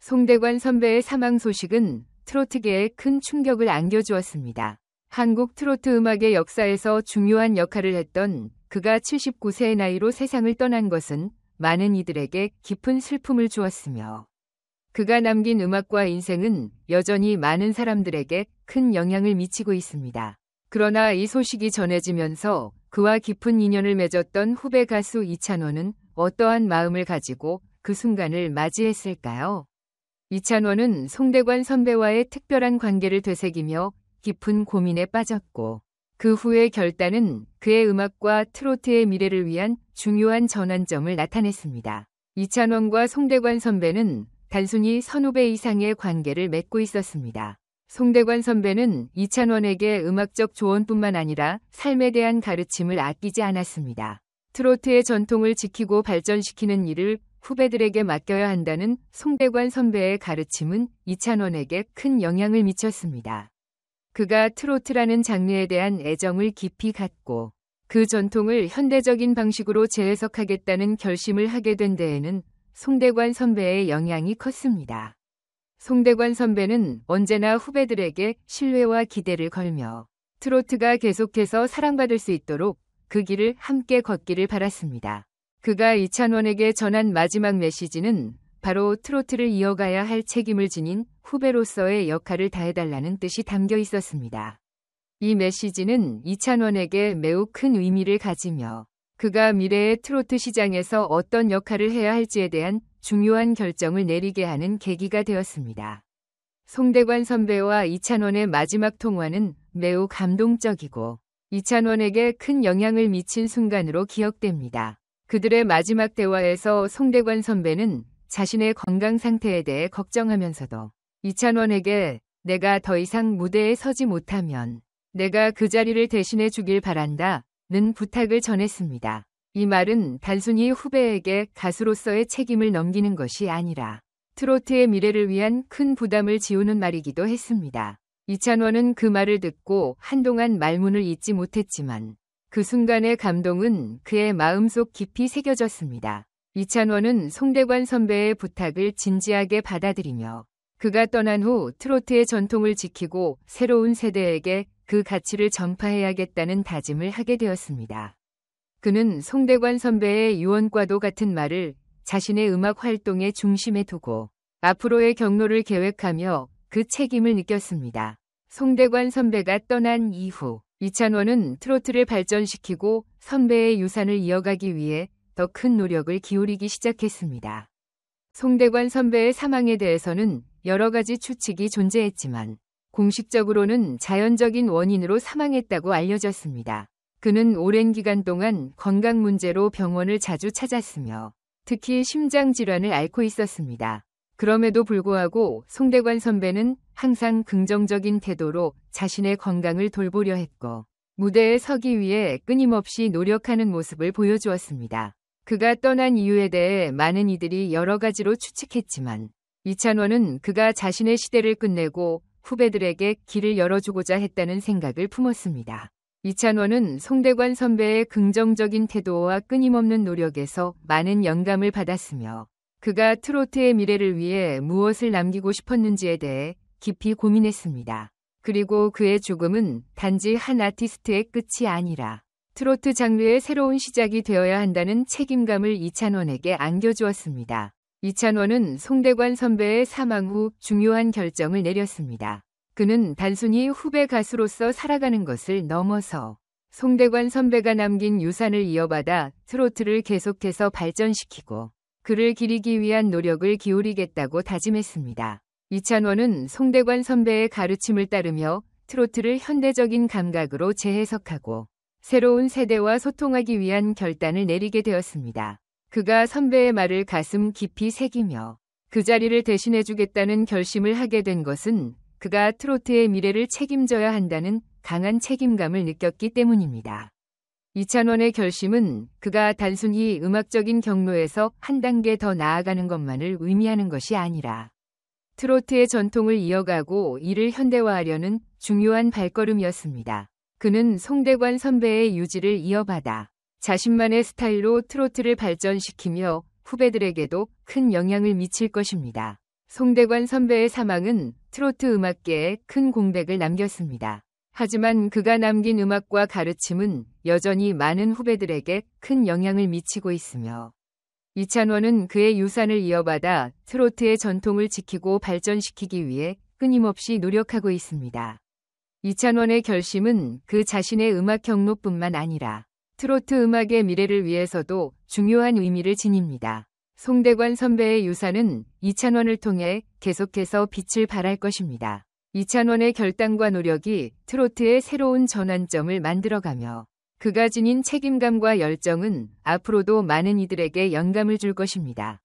송대관 선배의 사망 소식은 트로트계에 큰 충격을 안겨주었습니다. 한국 트로트 음악의 역사에서 중요한 역할을 했던 그가 79세의 나이로 세상을 떠난 것은 많은 이들에게 깊은 슬픔을 주었으며 그가 남긴 음악과 인생은 여전히 많은 사람들에게 큰 영향을 미치고 있습니다. 그러나 이 소식이 전해지면서 그와 깊은 인연을 맺었던 후배 가수 이찬원은 어떠한 마음을 가지고 그 순간을 맞이했을까요? 이찬원은 송대관 선배와의 특별한 관계를 되새기며 깊은 고민에 빠졌고 그 후의 결단은 그의 음악과 트로트의 미래를 위한 중요한 전환점을 나타냈습니다. 이찬원과 송대관 선배는 단순히 선후배 이상의 관계를 맺고 있었습니다. 송대관 선배는 이찬원에게 음악적 조언뿐만 아니라 삶에 대한 가르침을 아끼지 않았습니다. 트로트의 전통을 지키고 발전시키는 일을 후배들에게 맡겨야 한다는 송대관 선배의 가르침은 이찬원에게 큰 영향을 미쳤습니다. 그가 트로트라는 장르에 대한 애정을 깊이 갖고 그 전통을 현대적인 방식으로 재해석하겠다는 결심을 하게 된 데에는 송대관 선배의 영향이 컸습니다. 송대관 선배는 언제나 후배들에게 신뢰와 기대를 걸며 트로트가 계속해서 사랑받을 수 있도록 그 길을 함께 걷기를 바랐습니다. 그가 이찬원에게 전한 마지막 메시지는 바로 트로트를 이어가야 할 책임을 지닌 후배로서의 역할을 다해달라는 뜻이 담겨 있었습니다. 이 메시지는 이찬원에게 매우 큰 의미를 가지며 그가 미래의 트로트 시장에서 어떤 역할을 해야 할지에 대한 중요한 결정을 내리게 하는 계기가 되었습니다. 송대관 선배와 이찬원의 마지막 통화는 매우 감동적이고 이찬원에게 큰 영향을 미친 순간으로 기억됩니다. 그들의 마지막 대화에서 송대관 선배는 자신의 건강 상태에 대해 걱정하면서도 이찬원에게 내가 더 이상 무대에 서지 못하면 내가 그 자리를 대신해 주길 바란다 는 부탁을 전했습니다. 이 말은 단순히 후배에게 가수로서의 책임을 넘기는 것이 아니라 트로트의 미래를 위한 큰 부담을 지우는 말이기도 했습니다. 이찬원은 그 말을 듣고 한동안 말문을 잇지 못했지만 그 순간의 감동은 그의 마음속 깊이 새겨졌습니다. 이찬원은 송대관 선배의 부탁을 진지하게 받아들이며 그가 떠난 후 트로트의 전통을 지키고 새로운 세대에게 그 가치를 전파해야겠다는 다짐을 하게 되었습니다. 그는 송대관 선배의 유언과도 같은 말을 자신의 음악 활동의 중심에 두고 앞으로의 경로를 계획하며 그 책임을 느꼈습니다. 송대관 선배가 떠난 이후 이찬원은 트로트를 발전시키고 선배의 유산을 이어가기 위해 더 큰 노력을 기울이기 시작했습니다. 송대관 선배의 사망에 대해서는 여러 가지 추측이 존재했지만 공식적으로는 자연적인 원인으로 사망했다고 알려졌습니다. 그는 오랜 기간 동안 건강 문제로 병원을 자주 찾았으며 특히 심장 질환을 앓고 있었습니다. 그럼에도 불구하고 송대관 선배는 항상 긍정적인 태도로 자신의 건강을 돌보려 했고 무대에 서기 위해 끊임없이 노력하는 모습을 보여주었습니다. 그가 떠난 이유에 대해 많은 이들이 여러 가지로 추측했지만 이찬원은 그가 자신의 시대를 끝내고 후배들에게 길을 열어주고자 했다는 생각을 품었습니다. 이찬원은 송대관 선배의 긍정적인 태도와 끊임없는 노력에서 많은 영감을 받았으며 그가 트로트의 미래를 위해 무엇을 남기고 싶었는지에 대해 깊이 고민했습니다. 그리고 그의 죽음은 단지 한 아티스트의 끝이 아니라 트로트 장르의 새로운 시작이 되어야 한다는 책임감을 이찬원에게 안겨주었습니다. 이찬원은 송대관 선배의 사망 후 중요한 결정을 내렸습니다. 그는 단순히 후배 가수로서 살아가는 것을 넘어서 송대관 선배가 남긴 유산을 이어받아 트로트를 계속해서 발전시키고 그를 기리기 위한 노력을 기울이겠다고 다짐했습니다. 이찬원은 송대관 선배의 가르침을 따르며 트로트를 현대적인 감각으로 재해석하고 새로운 세대와 소통하기 위한 결단을 내리게 되었습니다. 그가 선배의 말을 가슴 깊이 새기며 그 자리를 대신해주겠다는 결심을 하게 된 것은 그가 트로트의 미래를 책임져야 한다는 강한 책임감을 느꼈기 때문입니다. 이찬원의 결심은 그가 단순히 음악적인 경로에서 한 단계 더 나아가는 것만을 의미하는 것이 아니라 트로트의 전통을 이어가고 이를 현대화하려는 중요한 발걸음이었습니다. 그는 송대관 선배의 유지를 이어받아 자신만의 스타일로 트로트를 발전시키며 후배들에게도 큰 영향을 미칠 것입니다. 송대관 선배의 사망은 트로트 음악계에 큰 공백을 남겼습니다. 하지만 그가 남긴 음악과 가르침은 여전히 많은 후배들에게 큰 영향을 미치고 있으며 이찬원은 그의 유산을 이어받아 트로트의 전통을 지키고 발전시키기 위해 끊임없이 노력하고 있습니다. 이찬원의 결심은 그 자신의 음악 경로뿐만 아니라 트로트 음악의 미래를 위해서도 중요한 의미를 지닙니다. 송대관 선배의 유산은 이찬원을 통해 계속해서 빛을 발할 것입니다. 이찬원의 결단과 노력이 트로트의 새로운 전환점을 만들어가며 그가 지닌 책임감과 열정은 앞으로도 많은 이들에게 영감을 줄 것입니다.